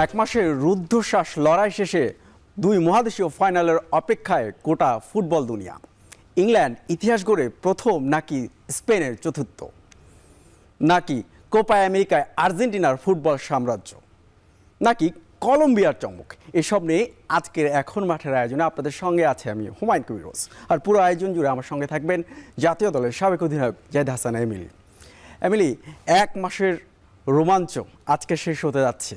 এক মাসের রুদ্ধশ্বাস লড়াই শেষে দুই মহাদেশীয় ফাইনালের অপেক্ষায় গোটা ফুটবল দুনিয়া। ইংল্যান্ড ইতিহাস গড়ে প্রথম নাকি স্পেনের চতুর্থ, নাকি কোপা আমেরিকায় আর্জেন্টিনার ফুটবল সাম্রাজ্য, নাকি কলম্বিয়ার চমক, এসব নিয়ে আজকের এখন মাঠের আয়োজনে আপনাদের সঙ্গে আছে আমি হুমায়ুন কবির রোজ। আর পুরো আয়োজন জুড়ে আমার সঙ্গে থাকবেন জাতীয় দলের সাবেক অধিনায়ক জাহিদ হাসান এমিলি। এক মাসের রোমাঞ্চ আজকে শেষ হতে যাচ্ছে,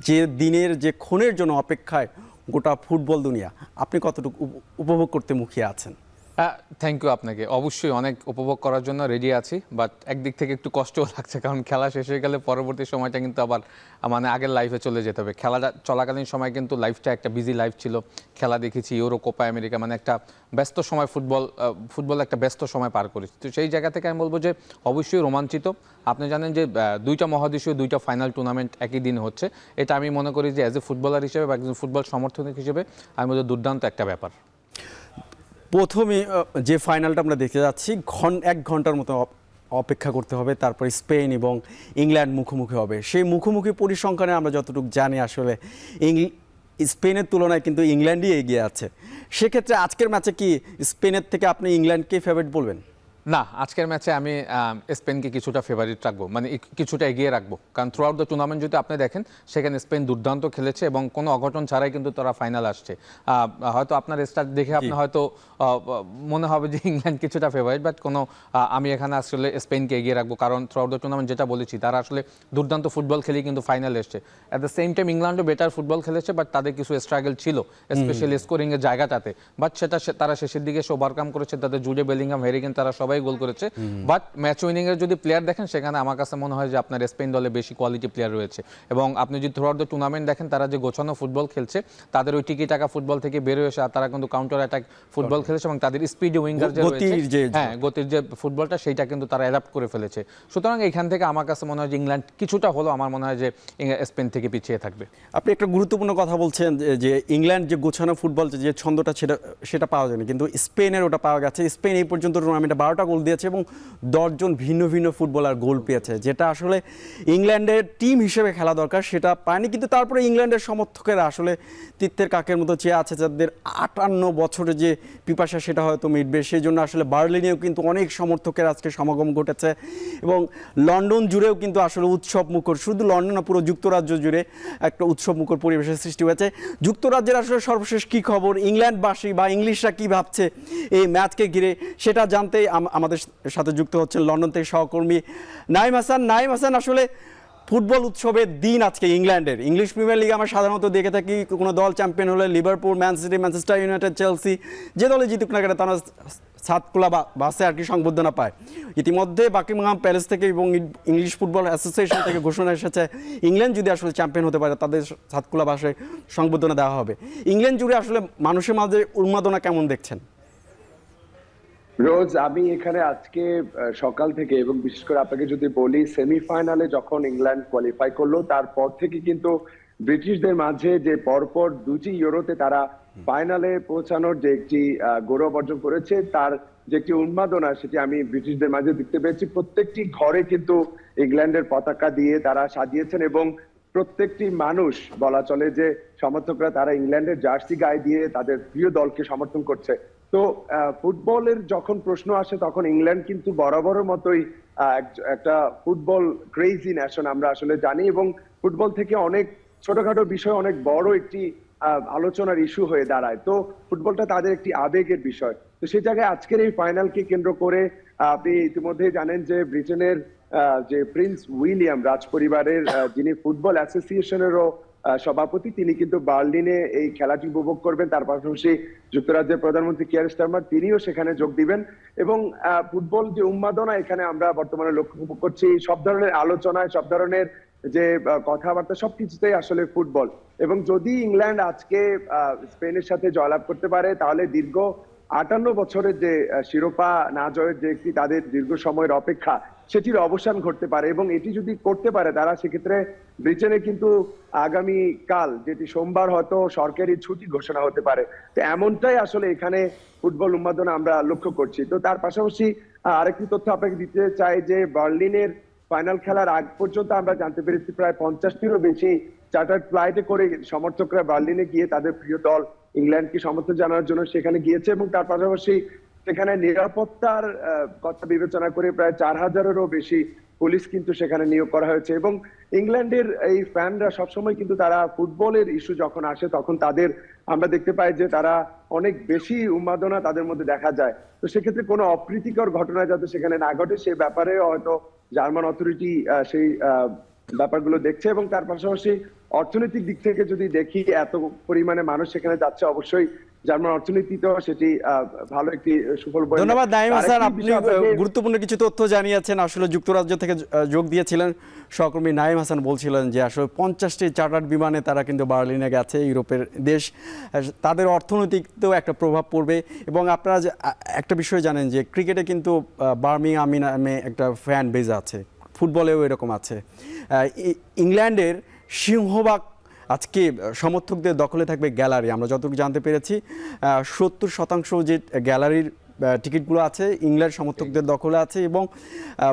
যে দিনের যে ক্ষণের জন্য অপেক্ষায় গোটা ফুটবল দুনিয়া, আপনি কতটুকু উপভোগ করতে মুখিয়ে আছেন? থ্যাংক ইউ আপনাকে। অবশ্যই অনেক উপভোগ করার জন্য রেডি আছি, বাট একদিক থেকে একটু কষ্টও লাগছে, কারণ খেলা শেষ হয়ে গেলে পরবর্তী সময়টা কিন্তু আবার আগের লাইফে চলে যেতে হবে। খেলাটা চলাকালীন সময় কিন্তু লাইফটা একটা বিজি লাইফ ছিল। খেলা দেখেছি, ইউরো, কোপা আমেরিকা, একটা ব্যস্ত সময়, ফুটবল একটা ব্যস্ত সময় পার করেছি। তো সেই জায়গা থেকে আমি বলবো যে অবশ্যই রোমাঞ্চিত। আপনি জানেন যে দুইটা মহাদেশীয় দুইটা ফাইনাল টুর্নামেন্ট একই দিন হচ্ছে। এটা আমি মনে করি যে অ্যাজ এ ফুটবলার হিসেবে বা একজন ফুটবল সমর্থক হিসেবে আমি বলবো দুর্দান্ত একটা ব্যাপার। প্রথমে যে ফাইনালটা আমরা দেখতে যাচ্ছি, এক ঘন্টার মতো অপেক্ষা করতে হবে, তারপরে স্পেন এবং ইংল্যান্ড মুখোমুখি হবে। সেই মুখোমুখি পরিসংখ্যানে আমরা যতটুকু জানি আসলে স্পেনের তুলনায় কিন্তু ইংল্যান্ডই এগিয়ে আছে। সেক্ষেত্রে আজকের ম্যাচে কি স্পেনের থেকে আপনি ইংল্যান্ডকে ফেভারিট বলবেন? না, আজকের ম্যাচে আমি স্পেনকে কিছুটা ফেভারিট রাখবো, কিছুটা এগিয়ে রাখবো। কারণ থ্রু আউট দ্য টুর্নামেন্ট যদি আপনি দেখেন, সেখানে স্পেন দুর্দান্ত খেলেছে এবং কোনো অঘটন ছাড়াই কিন্তু তারা ফাইনাল আসছে। হয়তো আপনার স্টার দেখে আপনি হয়তো মনে হবে যে ইংল্যান্ড কিছুটা ফেভারিট, বাট আমি এখানে আসলে স্পেনকে এগিয়ে রাখবো। কারণ থ্রু আউট দ্য টুর্নামেন্ট যেটা বলেছি, তারা আসলে দুর্দান্ত ফুটবল খেলেই কিন্তু ফাইনালে এসছে। অ্যাট দ্য সেম টাইম ইংল্যান্ডও বেটার ফুটবল খেলেছে, বাট তাদের কিছু স্ট্রাগল ছিল, স্পেশালি স্কোরিংয়ের জায়গাটাতে। বাট সেটা তারা শেষের দিকে এসে ওভারকাম করেছে। তাদের জুডে বেলিংহাম, হ্যারি কেইন, তারা সবাই গোল করেছে। বাট ম্যাচ উইনিং এর যদি প্লেয়ার দেখেন, সেখানে আমার কাছে মনে হয় যে আপনার স্পেন দলে বেশি কোয়ালিটি প্লেয়ার রয়েছে। এবং আপনি যদি থ্রু আউট দ্য টুর্নামেন্ট দেখেন, তারা যে গোছানো ফুটবল খেলছে, তাদের ওই টিকি টাকা ফুটবল থেকে বের হয়ে এসে তারা কিন্তু কাউন্টার অ্যাটাক ফুটবল খেলেছে এবং তাদের স্পিডি উইঙ্গার যে রয়েছে, গতির যে ফুটবলটা, সেইটা কিন্তু তারা অ্যাডাপ্ট করে ফেলেছে। সুতরাং এখান থেকে আমার কাছে মনে হয় যে ইংল্যান্ড কিছুটা হলো, আমার মনে হয় যে স্পেন থেকে পিছিয়ে থাকবে। আপনি একটা গুরুত্বপূর্ণ কথা বলছেন যে ইংল্যান্ড যে গোছানো ফুটবল যে ছন্দটা সেটা পাওয়া যায়নি, কিন্তু স্পেনের ওটা পাওয়া গেছে। স্পেন এই পর্যন্ত টুর্নামেন্টে 12টা গোল দিয়েছে এবং 10 জন ভিন্ন ভিন্ন ফুটবলার গোল পেয়েছে, যেটা আসলে ইংল্যান্ডের টিম হিসেবে খেলা দরকার, সেটা পায়নি। কিন্তু তারপরে ইংল্যান্ডের সমর্থকেরা আসলে তীর্থের কাকের মতো চেয়ে আছে, যাদের 58 বছরে যে পিপাসা সেটা হয়তো মিটবে। সেই জন্য আসলে বার্লিনেও কিন্তু অনেক সমর্থকের আজকে সমাগম ঘটেছে এবং লন্ডন জুড়েও কিন্তু আসলে উৎসব মুখর, শুধু লন্ডন না, পুরো যুক্তরাজ্য জুড়ে একটা উৎসব মুখর পরিবেশের সৃষ্টি হয়েছে। যুক্তরাজ্যের আসলে সর্বশেষ কী খবর, ইংল্যান্ডবাসী বা ইংলিশরা কী ভাবছে এই ম্যাচকে ঘিরে, সেটা জানতেই আমাদের সাথে যুক্ত হচ্ছেন লন্ডন থেকে সহকর্মী নাইম হাসান। আসলে ফুটবল উৎসবের দিন আজকে ইংল্যান্ডের। ইংলিশ প্রিমিয়ার লিগে আমরা সাধারণত দেখে থাকি, কোনো দল চ্যাম্পিয়ন হলে Liverpool, man city, Manchester United, Chelsea, যে দলে জিতুক না কেন তারা সাতকুলা বাসে আর কি সংবর্ধনা পায়। ইতিমধ্যে বাকিংহাম প্যালেস থেকে এবং ইংলিশ ফুটবল অ্যাসোসিয়েশন থেকে ঘোষণা এসেছে, ইংল্যান্ড যদি আসলে চ্যাম্পিয়ন হতে পারে, তাদের সাতকুলা বাসে সংবর্ধনা দেওয়া হবে। ইংল্যান্ড জুড়ে আসলে মানুষের মাঝে উন্মাদনা কেমন দেখছেন? রোজ, আমি এখানে আজকে সকাল থেকে, এবং বিশেষ করে আপনাকে যদি বলি, সেমিফাইনালে যখন ইংল্যান্ড কোয়ালিফাই করলো, তারপর থেকে কিন্তু ব্রিটিশদের মাঝে যে পরপর দুটি ইউরোতে তারা ফাইনালে পৌঁছানোর যে একটি গৌরব অর্জন করেছে, তার যে একটি উন্মাদনা, সেটি আমি ব্রিটিশদের মাঝে দেখতে পেয়েছি। প্রত্যেকটি ঘরে কিন্তু ইংল্যান্ডের পতাকা দিয়ে তারা সাজিয়েছেন এবং প্রত্যেকটি মানুষ, বলা চলে যে সমর্থকরা, তারা ইংল্যান্ডের জার্সি গায়ে দিয়ে তাদের প্রিয় দলকে সমর্থন করছে। তো ফুটবলের যখন প্রশ্ন আসে, তখন ইংল্যান্ড কিন্তু বরাবরের মতোই একটা ফুটবল ক্রেজি ন্যাশন আমরা আসলে জানি, এবং ফুটবল থেকে অনেক ছোটখাটো বিষয় অনেক বড় একটি আলোচনার ইস্যু হয়ে দাঁড়ায়। তো ফুটবলটা তাদের একটি আবেগের বিষয়। তো সেই জায়গায় আজকের এই ফাইনালকে কেন্দ্র করে আপনি ইতিমধ্যেই জানেন যে ব্রিটেনের যে প্রিন্স উইলিয়াম রাজ পরিবারের যিনি ফুটবল অ্যাসোসিয়েশনেরও সভাপতি, তিনি কিন্তু বার্লিনে এই খেলাটি উপভোগ করবেন। তার পাশাপাশি যুক্তরাজ্যের প্রধানমন্ত্রী কিয়ার স্টারমার, তিনিও সেখানে যোগ দিবেন। এবং ফুটবল যে উন্মাদনা এখানে আমরা বর্তমানে লক্ষ্য করছি, সব ধরনের আলোচনায়, সব ধরনের যে কথাবার্তা, সবকিছুতেই আসলে ফুটবল। এবং যদি ইংল্যান্ড আজকে স্পেনের সাথে জয়লাভ করতে পারে, তাহলে দীর্ঘ 58 বছরের যে শিরোপা না জয়ের যে একটি তাদের দীর্ঘ সময়ের অপেক্ষা, সেটির অবসান ঘটতে পারে। এবং এটি যদি করতে পারে তারা, সেক্ষেত্রে ব্রিটেনে কিন্তু আগামী কাল, যেটি সোমবার, হয়তো সরকারি ছুটি ঘোষণা হতে পারে। তো এমনটাই আসলে এখানে ফুটবল উন্মাদনা আমরা লক্ষ্য করছি। তো তার পাশাপাশি আরেকটি তথ্য আপনাকে দিতে চাই যে বার্লিনের ফাইনাল খেলার আগ পর্যন্ত আমরা জানতে পেরেছি প্রায় 50টিরও বেশি চার্টার্ড ফ্লাইটে করে সমর্থকরা বার্লিনে গিয়ে তাদের প্রিয় দল ইংল্যান্ডকে সমর্থন জানানোর জন্য সেখানে গিয়েছে, এবং তার পাশাপাশি সেখানে নিরাপত্তার কথা বিবেচনা করে প্রায় 4,000-এরও বেশি পুলিশ কিন্তু সেখানে নিয়োগ করা হয়েছে। এবং ইংল্যান্ডের এই ফ্যানরা সবসময় কিন্তু তারা ফুটবলের ইস্যু যখন আসে তখন তাদের আমরা দেখতে পাই যে তারা অনেক বেশি উন্মাদনা তাদের মধ্যে দেখা যায়। তো সেক্ষেত্রে কোনো অপ্রীতিকর ঘটনা যাতে সেখানে না ঘটে সে ব্যাপারে হয়তো জার্মান অথরিটি সেই ব্যাপারগুলো দেখছে। এবং তার পাশাপাশি অর্থনৈতিক দিক থেকে যদি দেখি এত পরিমাণে মানুষ সেখানে যাচ্ছে, অবশ্যই জার্মান অর্থনীতিতেও সেটি ভালো একটি সুফল বয়ে। ধন্যবাদ নাইম হাসান, আরেকটি আপনি বিষয় আপনাকে- গুরুত্বপূর্ণ কিছু তথ্য জানিয়েছেন। আসলে যুক্তরাজ্য থেকে যোগ দিয়েছিলেন সহকর্মী নাইম হাসান, বলছিলেন যে আসলে 50টি চার্টার্ড বিমানে তারা কিন্তু বার্লিনে গেছে, ইউরোপের দেশ, তাদের অর্থনৈতিকতেও একটা প্রভাব পড়বে। এবং আপনারা একটা বিষয় জানেন যে ক্রিকেটে কিন্তু বার্মিংহাম নামে একটা ফ্যান বেজ আছে, ফুটবলেও এরকম আছে। ইংল্যান্ডের সিংহভাগ আজকে সমর্থকদের দখলে থাকবে গ্যালারি। আমরা যতটুকু জানতে পেরেছি 70% যে গ্যালারির টিকিটগুলো আছে ইংল্যান্ড সমর্থকদের দখলে আছে। এবং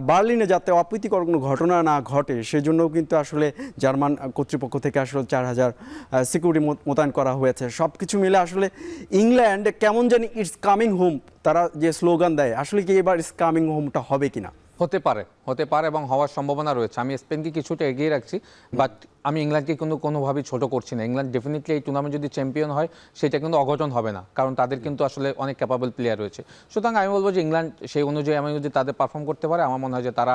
বার্লিনে যাতে অপ্রীতিকর কোনো ঘটনা না ঘটে সেজন্যও কিন্তু আসলে জার্মান কর্তৃপক্ষ থেকে আসলে 4,000 সিকিউরিটি মোতায়েন করা হয়েছে। সব কিছু মিলে আসলে ইংল্যান্ড কেমন জানি ইটস কামিং হোম, তারা যে স্লোগান দেয়, আসলে কি এবার ইটস কামিং হোমটা হবে কিনা? হতে পারে এবং হওয়ার সম্ভাবনা রয়েছে। আমি স্পেনকে কিছুটা এগিয়ে রাখছি, বাট আমি ইংল্যান্ডকে কিন্তু কোনোভাবেই ছোট করছি না। ইংল্যান্ড ডেফিনেটলি এই টুর্নামেন্ট যদি চ্যাম্পিয়ন হয় সেটা কিন্তু অঘটন হবে না, কারণ তাদের কিন্তু আসলে অনেক ক্যাপাবল প্লেয়ার রয়েছে। সুতরাং আমি বলবো যে ইংল্যান্ড সেই অনুযায়ী আমি যদি তাদের পারফর্ম করতে পারে, আমার মনে হয় যে তারা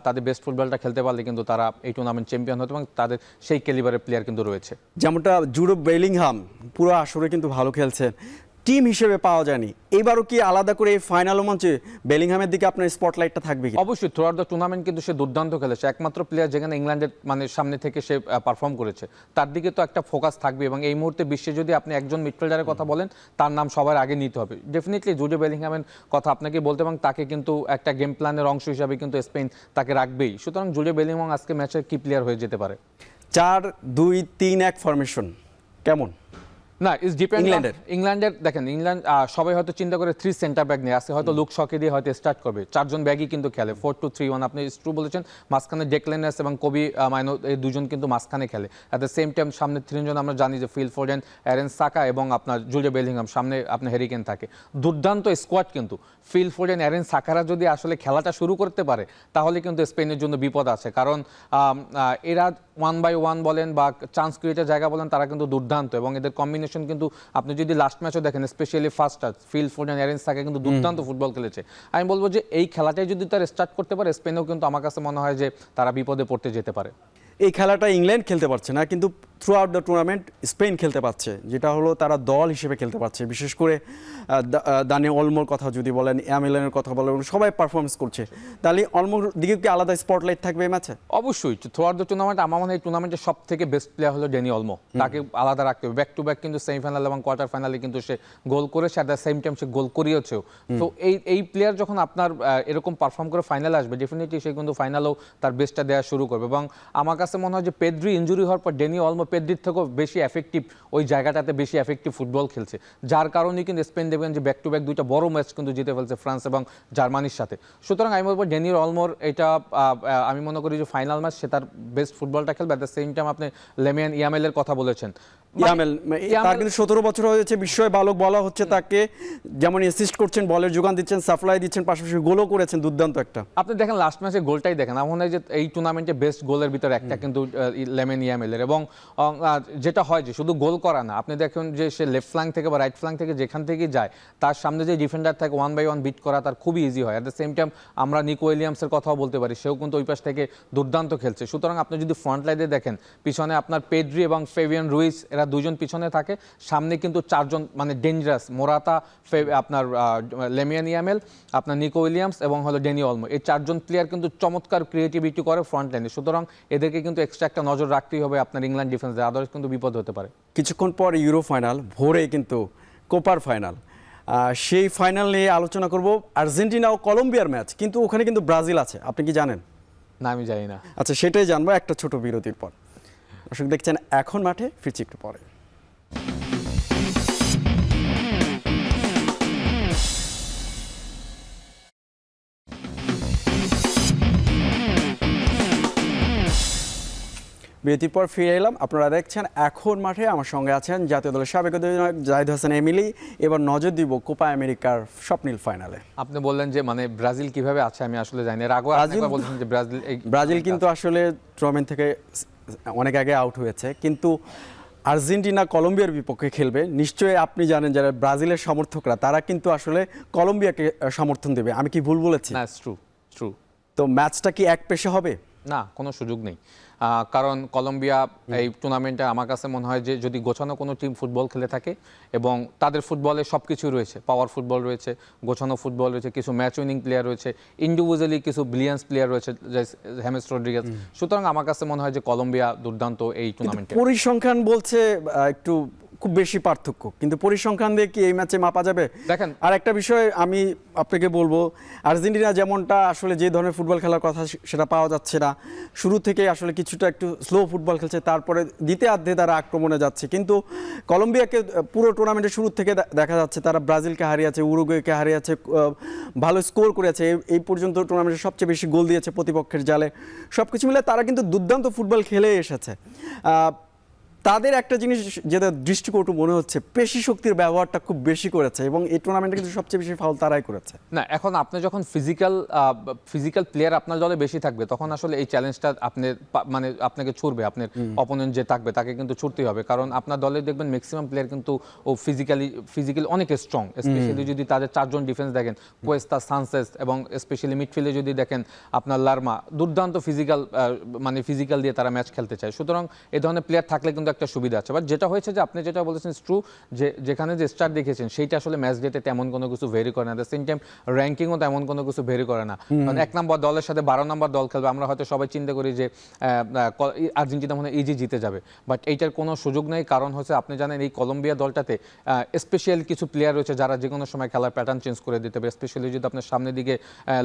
তাদের বেস্ট ফুটবলটা খেলতে পারলে কিন্তু তারা এই টুর্নামেন্ট চ্যাম্পিয়ন হতে, এবং তাদের সেই ক্যালিবারের প্লেয়ার কিন্তু রয়েছে। যেমনটা জুড বেলিংহাম পুরো আসরে কিন্তু ভালো খেলছেন, টিম হিসেবে পাওয়া যায়নি। এবারও কি আলাদা করে এই ফাইনাল মঞ্চে বেলিংহামের দিকে আপনার স্পটলাইটটা থাকবে কি? অবশ্যই থ্রু আউট দ্য টুর্নামেন্ট কিন্তু সে দুর্দান্ত খেলেছে, একমাত্র প্লেয়ার যেখানে ইংল্যান্ডের মানে সামনে থেকে সে পারফর্ম করেছে, তার দিকে তো একটা ফোকাস থাকবে। এবং এই মুহূর্তে বিশ্বে যদি আপনি একজন মিডফিল্ডারের কথা বলেন, তার নাম সবার আগে নিতে হবে। ডেফিনেটলি জুডে বেলিংহামের কথা আপনাকে বলতে, এবং তাকে কিন্তু একটা গেম প্ল্যানের অংশ হিসাবে কিন্তু স্পেন তাকে রাখবেই। সুতরাং জুডে বেলিংহাম আজকে ম্যাচের কি প্লেয়ার হয়ে যেতে পারে। 4-2-3-1 ফরমেশন কেমন? না, ইজ ডিপেন্ড ইংল্যান্ডের ইংল্যান্ডের দেখেন, ইংল্যান্ড সবাই হয়তো চিন্তা করে 3 সেন্টার ব্যাক নিয়ে আসে, হয়তো লুক শকে দিয়ে হয়তো স্টার্ট করবে। 4জন ব্যাগই কিন্তু খেলে 4-2-3-1, আপনি ট্রু বলেছেন। মাঝখানে ডেকল্যান রাইস এবং কবি মাইনো এই দুজন কিন্তু মাঝখানে খেলে। অ্যাট দ্য সেম টাইম সামনে 3জন আমরা জানি যে ফিল ফোডেন, অ্যারেন সাকা এবং আপনার জুডে বেলিংহাম, সামনে আপনার হ্যারি কেন থাকে। দুর্দান্ত স্কোয়াড কিন্তু। ফিল ফোডেন, অ্যারেন সাকারা যদি আসলে খেলাটা শুরু করতে পারে তাহলে কিন্তু স্পেনের জন্য বিপদ আছে, কারণ এরা 1-1 বলেন বা চান্স ক্রিয়েটের জায়গা বলেন, তারা কিন্তু দুর্দান্ত। এবং এদের কম্বিনেশন কিন্তু আপনি যদি লাস্ট ম্যাচও দেখেন, specially first touch Phil Foden, অ্যারেন সাকা কিন্তু দুর্দান্ত ফুটবল খেলেছে। আমি বলবো যে এই খেলাটাই যদি তারা স্টার্ট করতে পারে, স্পেনেও কিন্তু আমার কাছে মনে হয় যে তারা বিপদে পড়তে যেতে পারে। এই খেলাটা ইংল্যান্ড খেলতে পারছে না, কিন্তু through out the tournament Spain খেলতে পারছে, যেটা হলো তারা দল হিসেবে খেলতে পারছে। বিশেষ করে দানি অলমোর কথা যদি বলেন, ইয়ামেলেনের কথা বলেন, সবাই পারফরমেন্স করছে। তাহলে অলমোর দিকে কি আলাদা স্পটলাইট থাকবে এই ম্যাচে? অবশ্যই থ্রু আউট দ্য টুর্নামেন্ট আমার মনে হয় এই টুর্নামেন্টের সব থেকে বেস্ট প্লেয়ার হলো ড্যানি অলমো, তাকে আলাদা রাখতে হবে। ব্যাক টু ব্যাক কিন্তু সেমিফাইনাল এবং কোয়ার্টার ফাইনালে কিন্তু সে গোল করেছে, অ্যাট দ্য সেম টাইম সে গোল করিয়েছেও। তো এই প্লেয়ার যখন আপনার এরকম পারফর্ম করে ফাইনালে আসবে, ডেফিনেটলি সে কিন্তু ফাইনালেও তার বেস্টটা দেওয়া শুরু করবে। এবং আমার কাছে মনে হয় যে পেদ্রি ইনজুরি হওয়ার পর ড্যানি অলমো পেদ্রির থেকেও বেশি এফেক্টিভ, ওই জায়গাটাতে বেশি এফেক্টিভ ফুটবল খেলছে, যার কারণে কিন্তু স্পেন দেখবেন যে ব্যাক টু ব্যাক দুইটা বড় ম্যাচ কিন্তু জিতে ফেলছে ফ্রান্স এবং জার্মানির সাথে। সুতরাং আমি বলবো ড্যানি অলমোর এটা আমি মনে করি যে ফাইনাল ম্যাচ সে তার বেস্ট ফুটবলটা খেলবে। অ্যাট দ্য সেম টাইম আপনি লেমিয়ান ইয়ামেলের কথা বলেছেন, ইয়ামেল তার কিন্তু 17 বছর হয়েছে, বিস্ময় বালক বলা হচ্ছে তাকে। যেমন অ্যাসিস্ট করছেন, বলের যোগান দিচ্ছেন, সাপ্লাই দিচ্ছেন, পাশাপাশি গোলও করেছেন দুর্দান্ত একটা। আপনি দেখেন লাস্ট ম্যাচে গোলটাই দেখেন, আমার মনে হয় যে এই টুর্নামেন্টে বেস্ট গোলের ভিতরে একটা কিন্তু লেমিয়ান ইয়ামেলের। এবং যেটা হয় যে শুধু গোল করা না, আপনি দেখুন যে সে লেফট ফ্ল্যাঙ্ক থেকে বা রাইট ফ্ল্যাঙ্ক থেকে যেখান থেকে যায়, তার সামনে যে ডিফেন্ডার থাকে 1-1 বিট করা তার খুবই ইজি হয়। অ্যাট দ্য সেম টাইম আমরা নিকো উইলিয়ামসের কথাও বলতে পারি, সেও কিন্তু ওই পাশ থেকে দুর্দান্ত খেলছে। সুতরাং আপনি যদি ফ্রন্ট লাইনে দেখেন, পিছনে আপনার পেড্রি এবং ফেবিয়ান রুইস, এরা দুজন পিছনে থাকে, সামনে কিন্তু 4জন মানে ডেঞ্জারাস, মোরাতা, আপনার লেমিয়ান ইয়ামেল, আপনার নিকো উইলিয়ামস এবং হলো ড্যানি অলমো, এই 4জন প্লেয়ার কিন্তু চমৎকার ক্রিয়েটিভিটি করে ফ্রন্ট লাইনে। সুতরাং এদেরকে কিন্তু এক্সট্রা একটা নজর রাখতেই হবে আপনার ইংল্যান্ড ডিফেন্সে, আদারওয়াইজ কিন্তু বিপদ হতে পারে। কিছুক্ষণ পর ইউরো ফাইনাল, ভোরে কিন্তু কোপার ফাইনাল। সেই ফাইনাল নিয়ে আলোচনা করব। আর্জেন্টিনা ও কলম্বিয়ার ম্যাচ, কিন্তু ওখানে কিন্তু ব্রাজিল আছে, আপনি কি জানেন? না, আমি জানি না। আচ্ছা, সেটাই জানবো একটা ছোট বিরতির পর। দর্শক দেখছেন এখন মাঠে, ফিরছি একটু পরে। বিরতির পর ফিরে এলাম। আপনারা দেখছেন এখন মাঠে, আমার সঙ্গে আছেন জাতীয় দলের সাবেক অধিনায়ক জাহিদ হাসান এমিলি। এবার নজর দিব কোপা আমেরিকার স্বপ্নিল ফাইনালে। আপনি বললেন যে মানে ব্রাজিল কিভাবে আছে আমি আসলে জানি না। এর আগেও আপনি একবার বলছেন যে ব্রাজিল কিন্তু আসলে টুর্নামেন্ট থেকে অনেক আগে আউট হয়েছে, কিন্তু আর্জেন্টিনা কলম্বিয়ার বিপক্ষে খেলবে। নিশ্চয়ই আপনি জানেন যারা ব্রাজিলের সমর্থকরা তারা কিন্তু আসলে কলম্বিয়াকে সমর্থন দেবে। আমি কি ভুল বলেছি? না, ট্রু। তো ম্যাচটা কি এক পেশে হবে? না, কোনো সুযোগ নেই। কারণ কলম্বিয়া এই টুর্নামেন্টে আমার কাছে মনে হয় যে যদি গোছানো কোনো টিম ফুটবল খেলে থাকে এবং তাদের ফুটবলে সব কিছু রয়েছে, পাওয়ার ফুটবল রয়েছে, গোছানো ফুটবল রয়েছে, কিছু ম্যাচ উইনিং প্লেয়ার রয়েছে, ইন্ডিভিজুয়ালি কিছু ব্রিলিয়ান্স প্লেয়ার রয়েছে, হেমেস রড্রিগেজ। সুতরাং আমার কাছে মনে হয় যে কলম্বিয়া দুর্দান্ত এই টুর্নামেন্টে। পরিসংখ্যান বলছে একটু খুব বেশি পার্থক্য, কিন্তু পরিসংখ্যান দিয়ে কি এই ম্যাচে মাপা যাবে? দেখেন, আর একটা বিষয় আমি আপনাকে বলবো, আর্জেন্টিনা যেমনটা আসলে যে ধরনের ফুটবল খেলার কথা সেটা পাওয়া যাচ্ছে না। শুরু থেকে আসলে কিছুটা একটু স্লো ফুটবল খেলছে, তারপরে দ্বিতীয়ার্ধে তারা আক্রমণে যাচ্ছে। কিন্তু কলম্বিয়াকে পুরো টুর্নামেন্টের শুরু থেকে দেখা যাচ্ছে তারা ব্রাজিলকে হারিয়েছে, উরুগুয়েকে হারিয়েছে, ভালো স্কোর করেছে। এই পর্যন্ত টুর্নামেন্টে সবচেয়ে বেশি গোল দিয়েছে প্রতিপক্ষের জালে। সব কিছু মিলে তারা কিন্তু দুর্দান্ত ফুটবল খেলে এসেছে। তাদের একটা জিনিস যেটা দৃষ্টিকটু মনে হচ্ছে, পেশি শক্তির ব্যবহারটা খুব বেশি করেছে এবং এই টুর্নামেন্টে কিন্তু সবচেয়ে বেশি ফাউল তারাই করেছে। না, এখন আপনি যখন ফিজিক্যাল প্লেয়ার আপনার দলে বেশি থাকবে তখন আসলে এই চ্যালেঞ্জটা মানে আপনাকে ছুড়বে, আপনার অপোনেন্ট যে থাকবে তাকে কিন্তু ছুটতেই হবে। কারণ আপনার দলে দেখবেন ম্যাক্সিমাম প্লেয়ার কিন্তু ও ফিজিক্যালি অনেক স্ট্রং। স্পেশালি যদি তাদের চারজন ডিফেন্স দেখেন, কোয়েস্তা, সানচেজ এবং স্পেশালি মিডফিল্ডে যদি দেখেন আপনার লারমা, দুর্দান্ত ফিজিক্যাল দিয়ে তারা ম্যাচ খেলতে চায়। সুতরাং এই ধরনের প্লেয়ার থাকলে কিন্তু একটা সুবিধা আছে। বাট যেটা হয়েছে যে আপনি যেটা বলেছেন ট্রু, যে যেখানে যে স্টার দেখেছেন সেইটা আসলে ম্যাচ ডেতে তেমন কোনো কিছু ভেরি করে না। দ্য সেম টাইম র্যাঙ্কিংও তেমন কোনো কিছু ভেরি করে না। কারণ 1 নম্বর দলের সাথে 12 নম্বর দল খেলবে, আমরা হয়তো সবাই চিন্তা করি যে আর্জেন্টিনা মনে হয় ইজি জিতে যাবে, বাট এইটার কোনো সুযোগ নেই। কারণ হচ্ছে আপনি জানেন এই কলম্বিয়া দলটাতে স্পেশাল কিছু প্লেয়ার রয়েছে যারা যে কোনো সময় খেলার প্যাটার্ন চেঞ্জ করে দিতে পারে। স্পেশালি যদি আপনার সামনের দিকে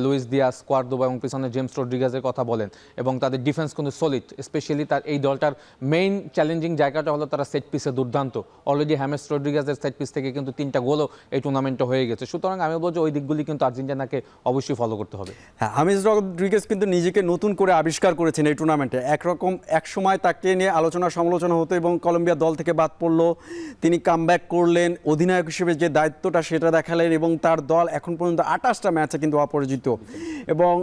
লুইস দিয়াস, কোয়ার্দোবা এবং পিছনে জেমস রড্রিগেজের কথা বলেন, এবং তাদের ডিফেন্স কিন্তু সলিড। স্পেশালি তার এই দলটার মেইন চ্যালেঞ্জিং জায়গাটা হলো তারা সেট পিসে দুর্দান্ত। অলরেডি হেমেস রড্রিগেজের সেট পিস থেকে কিন্তু 3টা গোলও এই টুর্নামেন্টে হয়ে গেছে। সুতরাং আমি বলবো ওই দিকগুলি কিন্তু আর্জেন্টিনাকে অবশ্যই ফলো করতে হবে। হ্যাঁ, হামেস রড্রিগেজ কিন্তু নিজেকে নতুন করে আবিষ্কার করেছেন এই টুর্নামেন্টে। একরকম এক সময় তাকে নিয়ে আলোচনা সমালোচনা হতো এবং কলম্বিয়া দল থেকে বাদ পড়লো, তিনি কামব্যাক করলেন, অধিনায়ক হিসেবে যে দায়িত্বটা সেটা দেখালেন এবং তার দল এখন পর্যন্ত 28টা ম্যাচে কিন্তু অপরাজিত। এবং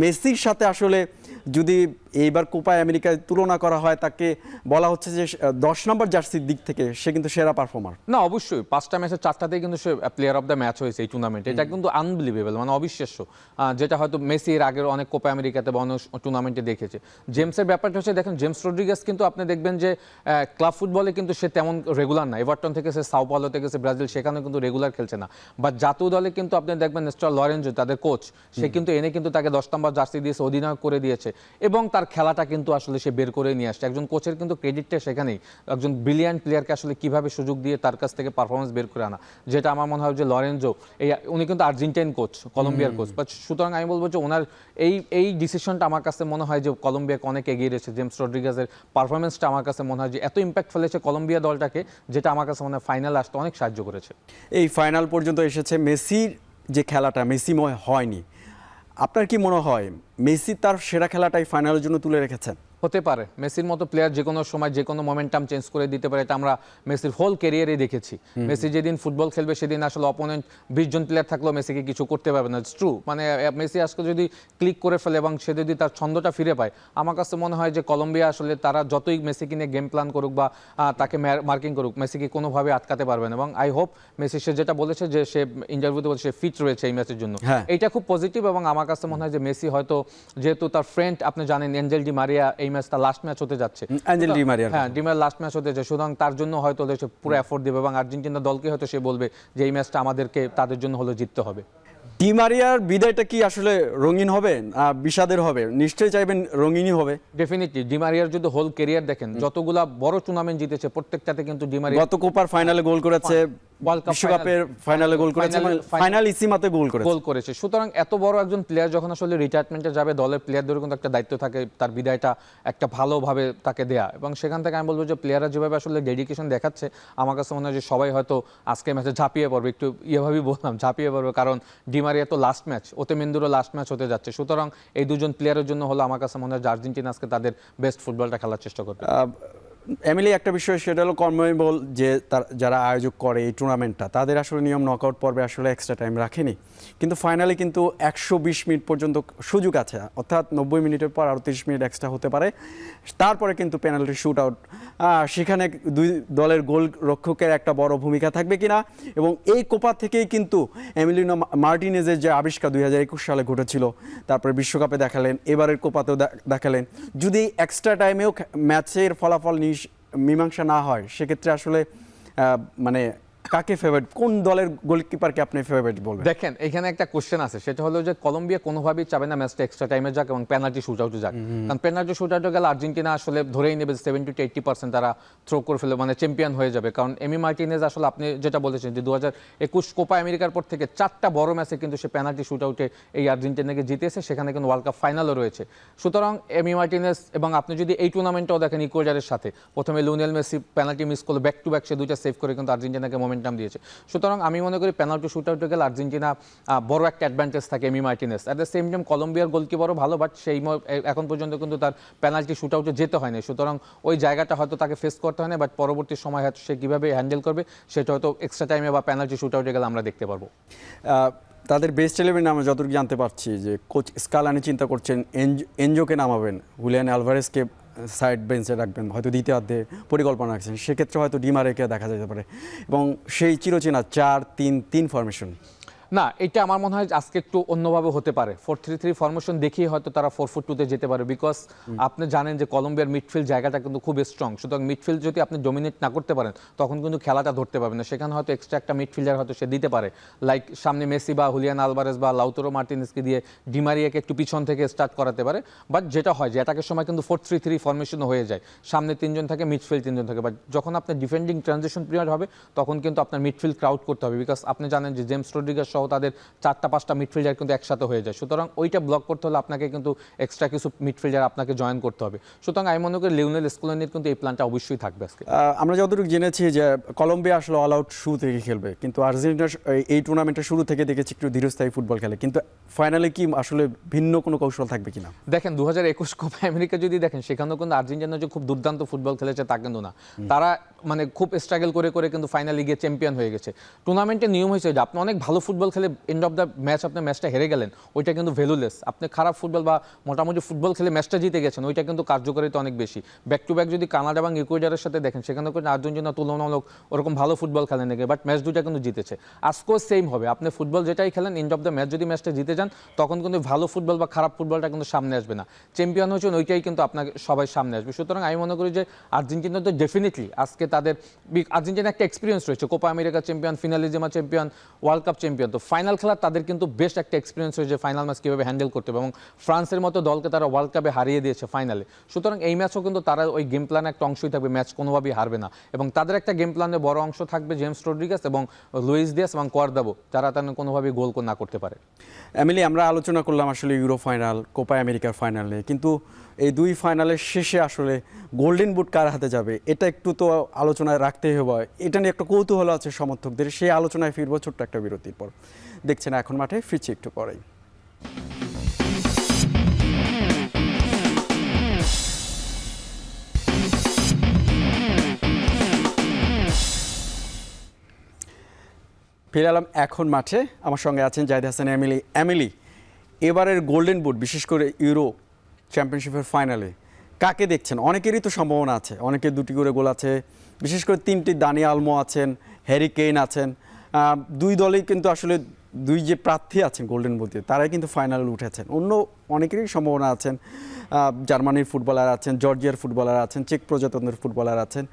মেসির সাথে আসলে যদি এইবার কোপা আমেরিকায় তুলনা করা হয়, তাকে বলা হচ্ছে যে 10 নম্বর জার্সির দিক থেকে সে কিন্তু সেরা পারফর্মার। না, অবশ্যই 5টা ম্যাচের 4টাতেই কিন্তু সে প্লেয়ার অফ দ্য ম্যাচ হয়েছে এই টুর্নামেন্টে। এটা কিন্তু আনবিলিভেবল, মানে অবিশ্বাস্য, যেটা হয়তো মেসি এর আগের অনেক কোপা আমেরিকাতে বা অনেক টুর্নামেন্টে দেখেছে। জেমসের ব্যাপারটা হচ্ছে দেখেন, জেমস রড্রিগেজ কিন্তু আপনি দেখবেন যে ক্লাব ফুটবলে কিন্তু সে তেমন রেগুলার না। এভারটন থেকে সে সাও পাওলো থেকে সে ব্রাজিল, সেখানেও কিন্তু রেগুলার খেলছে না। বাট জাতীয় দলে কিন্তু আপনি দেখবেন মিস্টার লরেঞ্জো, তাদের কোচ, সে কিন্তু এনে কিন্তু তাকে 10 নম্বর জার্সি দিয়েছে, অধিনায়ক করে দিয়েছে এবং তার খেলাটা কিন্তু আসলে সে বের করে নিয়ে আসছে। একজন কোচের কিন্তু ক্রেডিটটা সেখানেই, একজন ব্রিলিয়ান্ট প্লেয়ারকে আসলে কিভাবে সুযোগ দিয়ে তার কাছ থেকে পারফরমেন্স বের করে আনা, যেটা আমার মনে হয় যে লরেঞ্জো, উনি কিন্তু আর্জেন্টাইন কোচ, কলম্বিয়ার কোচ। বাট সুতরাং আমি বলবো যে ওনার এই ডিসিশনটা আমার কাছে মনে হয় যে কলম্বিয়াকে অনেক এগিয়ে রয়েছে। জেমস রড্রিগেজের পারফরমেন্সটা আমার কাছে মনে হয় যে এত ইম্প্যাক্ট ফেলেছে কলম্বিয়া দলটাকে, যেটা আমার কাছে মনে হয় ফাইনালে আসতে অনেক সাহায্য করেছে। এই ফাইনাল পর্যন্ত এসেছে, মেসির যে খেলাটা মেসিময় হয়নি। আপনার কি মনে হয় মেসি তার সেরা খেলাটাই ফাইনালের জন্য তুলে রেখেছেন? হতে পারে, মেসির মতো প্লেয়ার যে কোনো সময় যে কোনো মোমেন্টাম চেঞ্জ করে দিতে পারে, এটা আমরা মেসির হোল ক্যারিয়ারে দেখেছি। মেসি যেদিন ফুটবল খেলবে সেদিন আসলে অপোনেন্ট 20 জন প্লেয়ার থাকলেও মেসিকে কিছু করতে পারবে না। ইটস ট্রু, মানে মেসি আজকে যদি ক্লিক করে ফেলে এবং সে যদি তার ছন্দটা ফিরে পায়, আমার কাছে মনে হয় যে কলম্বিয়া আসলে তারা যতই মেসিকে নিয়ে গেম প্ল্যান করুক বা তাকে মার্কিং করুক, মেসিকে কোনোভাবে আটকাতে পারবে না। এবং আই হোপ মেসি সে যেটা বলেছে যে সে ইন্টারভিউতে বলেছে সে ফিট রয়েছে এই ম্যাচের জন্য, এইটা খুব পজিটিভ। এবং আমার কাছে মনে হয় যে মেসি হয়তো, যেহেতু তার ফ্রেন্ড আপনি জানেন এঞ্জেল ডি মারিয়া এই ম্যাচটা লাস্ট ম্যাচ হতে যাচ্ছে, অ্যাঞ্জেল ডি মারিয়া, হ্যাঁ ডিমার লাস্ট ম্যাচ হতে যাচ্ছে, সুতরাং তার জন্য হয়তো সে পুরো এফোর্ট দেবে এবং আর্জেন্টিনা দলকে হয়তো সে বলবে যে এই ম্যাচটা আমাদেরকে তাদের জন্য হলো জিততে হবে। ডি মারিয়ার বিদায়টা কি আসলে রঙিন হবে বিষাদের হবে? নিশ্চয়ই চাইবেন রঙিনই হবে। ডেফিনেটলি ডি মারিয়ার যদি হোল ক্যারিয়ার দেখেন, যতগুলা বড় টুর্নামেন্ট জিতেছে প্রত্যেকটাতে কিন্তু ডি মারিয়া, গত কোপার ফাইনালে গোল করেছে, ওয়ার্ল্ড কাপ বিশ্বকাপের ফাইনালে গোল করেছে, ফাইনাল ইসিমাতে গোল করেছে। সুতরাং এত বড় একজন প্লেয়ার যখন আসলে রিটায়ারমেন্টে যাবে, দলের প্লেয়ারদেরও কিন্তু একটা দায়িত্ব থাকে তার বিদায়টা একটা ভালোভাবে তাকে দেয়া, এবং সেখান থেকে আমি বলবো যে প্লেয়াররা যেভাবে আসলে ডেডিকেশন দেখাচ্ছে, আমার কাছে মনে হয় যে সবাই হয়তো আজকে ম্যাচে ঝাঁপিয়ে পড়বে, একটু ইয়েভাবেই বললাম ঝাঁপিয়ে পড়বে, কারণ ডিমারিয়া তো লাস্ট ম্যাচ, ওতেমেন্দুরও লাস্ট ম্যাচ হতে যাচ্ছে। সুতরাং এই দুজন প্লেয়ারের জন্য হলো আমার কাছে মনে হয় যে আর্জেন্টিনা আজকে তাদের বেস্ট ফুটবলটা খেলার চেষ্টা করবে। এমিলি, একটা বিষয় সেটা হলো কনমেবল যে যারা আয়োজক করে এই টুর্নামেন্টটা, তাদের আসলে নিয়ম নকআউট পর্বে আসলে এক্সট্রা টাইম রাখেনি, কিন্তু ফাইনালে কিন্তু 120 মিনিট পর্যন্ত সুযোগ আছে, অর্থাৎ 90 মিনিটের পর আরও 30 মিনিট এক্সট্রা হতে পারে, তারপরে কিন্তু পেনাল্টি শুট আউট, সেখানে দুই দলের গোল রক্ষকের একটা বড় ভূমিকা থাকবে কিনা। এবং এই কোপা থেকেই কিন্তু এমিলিনো মার্টিনেজের যে আবিষ্কার 2021 সালে ঘটেছিল, তারপরে বিশ্বকাপে দেখালেন, এবারের কোপাতেও দেখালেন, যদি এক্সট্রা টাইমেও ম্যাচের ফলাফল মীমাংসা না হয়, সেক্ষেত্রে আসলে মানে কাকে ফেভারিট, কোন দলের গোলকিপারকে আপনি ফেভারিট বলবেন? দেখেন, এখানে একটা কোশ্চেন আছে, সেটা হলো যে কলম্বিয়া কোনোভাবেই চাবে না ম্যাচটা এক্সট্রা টাইমে যাক এবং পেনাল্টি শুট আউটে যাক, কারণ পেনাল্টি শুট আউটে গেলে আর্জেন্টিনা আসলে ধরেই নেবে 70 to 80% তারা থ্রো করে ফেলে, মানে চ্যাম্পিয়ন হয়ে যাবে। কারণ এমি মার্টিনেজ আসলে আপনি যেটা বলেছেন যে 2021 কোপা আমেরিকার পর থেকে 4টা বড় ম্যাচে কিন্তু সে পেনাল্টি শুট আউটে এই আর্জেন্টিনাকে জিতেছে, সেখানে কিন্তু ওয়ার্ল্ড কাপ ফাইনালও রয়েছে। সুতরাং এমি মার্টিনেজ, এবং আপনি যদি এই টুর্নামেন্টটাও দেখেন ইকুয়েডরের সাথে, প্রথমে লিওনেল মেসি পেনাল্টি মিস করলো, ব্যাক টু ব্যাক সে দুইটা সেভ করে কিন্তু আর্জেন্টিনাকে মোমেন্টাম দিয়েছে। সুতরাং আমি মনে করি পেনাল্টি শুট আউটে গেলে আর্জেন্টিনা বড় একটা অ্যাডভান্টেজ থাকে Emi Martinez. At the same time কলম্বিয়ার গোলকিপারও ভালো, বাট এখন পর্যন্ত কিন্তু তার পেনাল্টি শুট আউটে যেতে হয়নি, সুতরাং ওই জায়গাটা হয়তো তাকে ফেস করতে হয় না, বাট পরবর্তী সময় হয়তো সে কীভাবে হ্যান্ডেল করবে সেটা হয়তো এক্সট্রা টাইমে বা পেনাল্টি শুট আউটে গেলে আমরা দেখতে পারবো। তাদের বেস্ট 11 আমরা যতটুকু জানতে পারছি যে কোচ স্কালানি চিন্তা করছেন এনজোকে নামাবেন, হুলিয়ান আলভারেজকে সাইড বেঞ্চে রাখবেন, হয়তো দ্বিতীয়ার্ধে পরিকল্পনা রাখছেন, সেক্ষেত্রে হয়তো ডিমারেকে দেখা যেতে পারে, এবং সেই চিরচেনা 4-3-3 ফরমেশন। না, এটা আমার মনে হয় আজকে একটু অন্যভাবে হতে পারে। 4-3-3 ফরমেশন দেখিয়ে হয়তো তারা 4-4-2-তে যেতে পারে, বিকজ আপনি জানেন যে কলম্বিয়ার মিডফিল্ড জায়গাটা কিন্তু খুব স্ট্রং। সুতরাং মিডফিল্ড যদি আপনি ডমিনেট না করতে পারেন, তখন কিন্তু খেলাটা ধরতে পারবেন না। সেখানে হয়তো এক্সট্রা একটা মিডফিল্ডার হয়তো সে দিতে পারে, লাইক সামনে মেসি বা হুলিয়ান আলভারেজ বা লাউতারো মার্টিনেজকে দিয়ে ডিমারিয়াকে একটু পিছন থেকে স্টার্ট করাতে পারে। বাট যেটা হয় যে অ্যাটাকের সময় কিন্তু 4-3-3 ফরমেশনও হয়ে যায়, সামনে 3 জন থাকে, মিডফিল্ড 3 জন থাকে। বাট যখন আপনার ডিফেন্ডিং ট্রানজিশন পিরিয়ড হবে, তখন কিন্তু আপনার মিডফিল্ড ক্রাউড করতে হবে, বিকজ আপনি জানেন যে জেমস রড্রিগেজ সহ তাদের 4-5টা মিডফিল্ডার কিন্তু একসাথে হয়ে যায়। সুতরাং ওইটা ব্লক করতে হলে আপনাকে কিন্তু এক্সট্রা কিছু মিডফিল্ডার আপনাকে জয়েন করতে হবে। সুতরাং আমি মনে করি লিওনেল স্কলোনির কিন্তু এই প্ল্যানটা অবশ্যই থাকবে আজকে। আমরা যতটুকু জেনেছি যে কলম্বিয়া আসলে অল আউট শুরু থেকে খেলবে, কিন্তু আর্জেন্টিনা এই টুর্নামেন্টের শুরু থেকে দেখেছি একটু ধীরস্থায়ী ফুটবল খেলে, কিন্তু ফাইনালে কি আসলে ভিন্ন কোনো কৌশল থাকবে কিনা? দেখেন 2021 কোপা আমেরিকা যদি দেখেন, সেখানেও কিন্তু আর্জেন্টিনা যে খুব দুর্দান্ত ফুটবল খেলেছে তা কিন্তু না, তারা মানে খুব স্ট্রাগল করে করে কিন্তু ফাইনালে গিয়ে চ্যাম্পিয়ন হয়ে গেছে। টুর্নামেন্টের নিয়ম হয়েছে যে আপনি অনেক ভালো ফুটবল খেলে এন্ড অফ দ্য ম্যাচ আপনি ম্যাচটা হেরে গেলেন, ওইটা কিন্তু ভ্যালুলেস। আপনি খারাপ ফুটবল বা মোটামুটি ফুটবল খেলে ম্যাচটা জিতে গেছেন, ওইটা কিন্তু কার্যকারিতা অনেক বেশি। ব্যাক টু ব্যাক যদি কানাডা এবং ইকুয়েডরের সাথে দেখেন, সেখানে কিন্তু আর্জেন্টিনা তুলনামূলক ওরকম ভালো ফুটবল খেলেন নাকি, বাট ম্যাচ দুটা কিন্তু জিতেছে। আজকেও সেম হবে, আপনি ফুটবল যেটাই খেলেন এন্ড অফ দ্য ম্যাচ যদি ম্যাচটা জিতে যান, তখন কিন্তু ভালো ফুটবল বা খারাপ ফুটবলটা কিন্তু সামনে আসবে না। চ্যাম্পিয়ন হয়েছেন ওইটাই কিন্তু আপনাকে সবাই সামনে আসবে। সুতরাং আমি মনে করি যে আর্জেন্টিনা তো ডেফিনেটলি আজকে তাদের আর্জেন্টিনা একটা এক্সপিরিয়েন্স রয়েছে, Copa America champion, ফিনালিজিমা champion, world cup champion. তো ফাইনাল খেলার তাদের কিন্তু বেস্ট একটা এক্সপিরিয়েন্স হয়েছে ফাইনাল ম্যাচ কীভাবে হ্যান্ডেল করতে হবে, এবং ফ্রান্সের মতো দলকে তারা ওয়ার্ল্ড কাপে হারিয়ে দিয়েছে ফাইনালে। সুতরাং এই ম্যাচও কিন্তু তারা ওই গেম প্ল্যানে একটা অংশই থাকবে, ম্যাচ কোনোভাবেই হারবে না। এবং তাদের একটা গেম প্ল্যানে বড় অংশ থাকবে জেমস রড্রিগেজ এবং লুইস দিয়াস এবং কোয়ারদাবো, যারা তারা কোনোভাবেই গোল না করতে পারে। এমিলি, আমরা আলোচনা করলাম আসলে ইউরো ফাইনাল, কোপা আমেরিকার ফাইনাল নিয়ে, কিন্তু এই দুই ফাইনালের শেষে আসলে গোল্ডেন বুট কার হাতে যাবে এটা একটু তো আলোচনায় রাখতেই হবে। এটা নিয়ে একটা কৌতূহল আছে সমর্থকদের, সেই আলোচনায় ফিরবো ছোট্ট একটা বিরতির পর। দেখছেন এখন মাঠে, ফিরছি একটু পরেই। ফিরে এলাম এখন মাঠে, আমার সঙ্গে আছেন জাহিদ হাসান এমিলি। এবারের গোল্ডেন বুট, বিশেষ করে ইউরো চ্যাম্পিয়নশিপের ফাইনালে কাকে দেখছেন? অনেকেরই তো সম্ভাবনা আছে, অনেকের 2টি করে গোল আছে, বিশেষ করে 3টি দানি আলমো আছেন, হ্যারি কেইন আছেন। দুই দলেই কিন্তু আসলে দুই যে প্রার্থী আছেন গোল্ডেন বুটে, তারাই কিন্তু ফাইনালে উঠেছেন। অন্য অনেকেরই সম্ভাবনা আছেন, জার্মানির ফুটবলার আছেন, জর্জিয়ার ফুটবলার আছেন, চেক প্রজাতন্ত্রের ফুটবলার আছেন।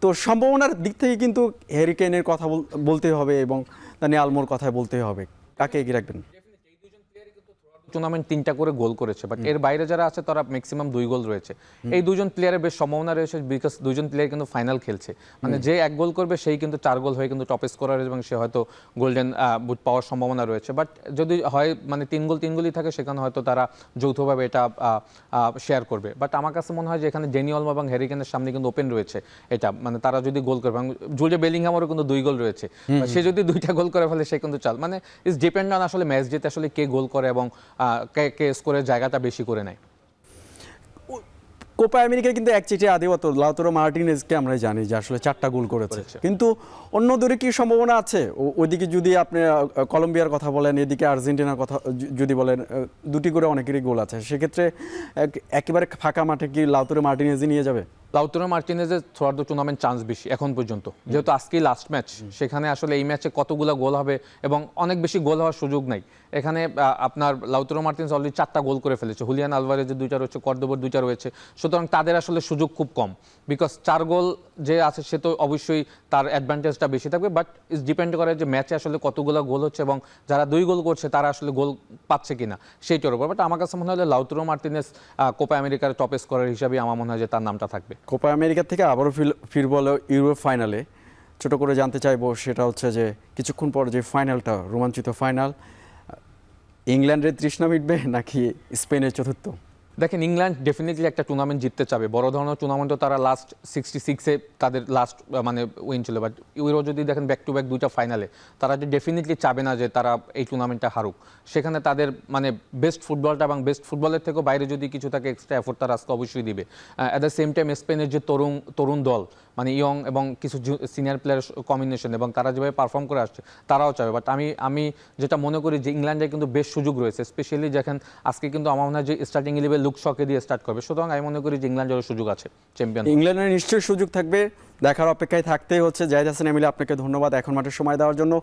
তো সম্ভাবনার দিক থেকে কিন্তু হ্যারি কেইনের কথা বলতে হবে এবং দানি আলমোর কথা বলতে হবে। কাকে এগিয়ে রাখবেন? টুর্নামেন্ট 3টা করে গোল করেছে, বাট এর বাইরে যারা আছে তারা ম্যাক্সিমাম 2 গোল রয়েছে। এই দুজন প্লেয়ারের বেশ সম্ভাবনা রয়েছে, বিকজ দুজন প্লেয়ার কিন্তু ফাইনাল খেলছে, মানে যে 1 গোল করবে সেই কিন্তু 4 গোল হয়ে কিন্তু টপ স্কোরার এবং সে হয়তো গোল্ডেন বুট পাওয়ার সম্ভাবনা রয়েছে। বাট যদি হয় মানে 3 গোলই থাকে, সেখানে হয়তো তারা যৌথভাবে এটা শেয়ার করবে। বাট আমার কাছে মনে হয় যে এখানে ড্যানি অলমো এবং হ্যারি কেনের সামনে কিন্তু ওপেন রয়েছে এটা, মানে তারা যদি গোল করে, জুলিয়া বেলিংহামেরও কিন্তু 2 গোল রয়েছে, সে যদি 2টা গোল করে ফেলে সে কিন্তু চাল, মানে ইটস ডিপেন্ড অন আসলে ম্যাচ জিতে আসলে কে গোল করে এবং কে স্কোরের জায়গাটা বেশি করে নেয়। কোপা আমেরিকায় কিন্তু এক চিঠি আধিপত্য, লাউতারো মার্টিনেজকে আমরা জানি যে আসলে 4টা গোল করেছে, কিন্তু অন্য দূরে কি সম্ভাবনা আছে? ওইদিকে যদি আপনি কলম্বিয়ার কথা বলেন, এদিকে আর্জেন্টিনার কথা যদি বলেন, 2টি করে অনেকেরই গোল আছে, সেক্ষেত্রে একেবারে ফাঁকা মাঠে কি লাউতারো মার্টিনেজই নিয়ে যাবে? লাউতারো মার্টিনেজের থ্রুআউট দ্য টুর্নামেন্ট চান্স বেশি এখন পর্যন্ত, যেহেতু আজকেই লাস্ট ম্যাচ, সেখানে আসলে এই ম্যাচে কতগুলো গোল হবে এবং অনেক বেশি গোল হওয়ার সুযোগ নাই এখানে। আপনার লাউতারো মার্টিনেজ অলরেডি 4টা গোল করে ফেলেছে, হুলিয়ান আলভারেজের 2টা রয়েছে, কর্দোবার 2টা রয়েছে, সুতরাং তাদের আসলে সুযোগ খুব কম, বিকজ 4 গোল যে আছে সে তো অবশ্যই তার অ্যাডভান্টেজটা বেশি থাকবে, বাট ইটস ডিপেন্ড করে যে ম্যাচে আসলে কতগুলো গোল হচ্ছে এবং যারা 2 গোল করছে তারা আসলে গোল পাচ্ছে কিনা সেইটার উপর। বাট আমার কাছে মনে হয় লাউতারো মার্টিনেজ কোপা আমেরিকার টপ স্কোরার হিসাবে আমার মনে হয় যে তার নামটা থাকবে। কোপা আমেরিকা থেকে আবারও ফিরবো ইউরো ফাইনালে। ছোট করে জানতে চাইবো সেটা হচ্ছে যে কিছুক্ষণ পর যে ফাইনালটা, রোমাঞ্চিত ফাইনাল, ইংল্যান্ডের তৃষ্ণা মিটবে নাকি স্পেনের চতুর্থ? দেখেন, ইংল্যান্ড ডেফিনেটলি একটা টুর্নামেন্ট জিততে চাবে, বড় ধরনের টুর্নামেন্টও তারা লাস্ট 66-এ তাদের লাস্ট মানে উইন ছিল, বাট ইউরো যদি দেখেন ব্যাক টু ব্যাক 2টা ফাইনালে, তারা যে ডেফিনেটলি চাবে না যে তারা এই টুর্নামেন্টটা হারুক। সেখানে তাদের মানে বেস্ট ফুটবলটা এবং বেস্ট ফুটবলের থেকেও বাইরে যদি কিছু থাকে এক্সট্রা এফোর্ট তারা আজকে অবশ্যই দিবে। অ্যাট দ্য সেম টাইম স্পেনের যে তরুণ দল, মানে ইয়ং এবং কিছু সিনিয়র প্লেয়ার কম্বিনেশন, এবং তারা যেভাবে পারফর্ম করে আসছে তারাও চাবে। বাট আমি যেটা মনে করি যে ইংল্যান্ডের কিন্তু বেশ সুযোগ রয়েছে, স্পেশালি যখন আজকে কিন্তু আমার মনে হয় যে স্টার্টিং 11 লুক শকে দিয়ে স্টার্ট করবে, সুতরাং আমি মনে করি যে ইংল্যান্ডেরও সুযোগ আছে চ্যাম্পিয়ন। ইংল্যান্ডের নিশ্চয়ই সুযোগ থাকবে, দেখার অপেক্ষায় থাকতেই হচ্ছে। জাহিদ হাসান এমিলি, আপনাকে ধন্যবাদ এখন মাঠে সময় দেওয়ার জন্য।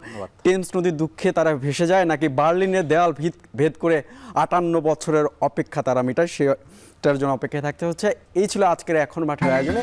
টেমস নদীর দুঃখে তারা ভেসে যায় নাকি বার্লিনের দেওয়াল ভেদ করে 58 বছরের অপেক্ষা তারা মেটায়, সেটার জন্য অপেক্ষায় থাকতে হচ্ছে। এই ছিল আজকের এখন মাঠের আয়োজনে।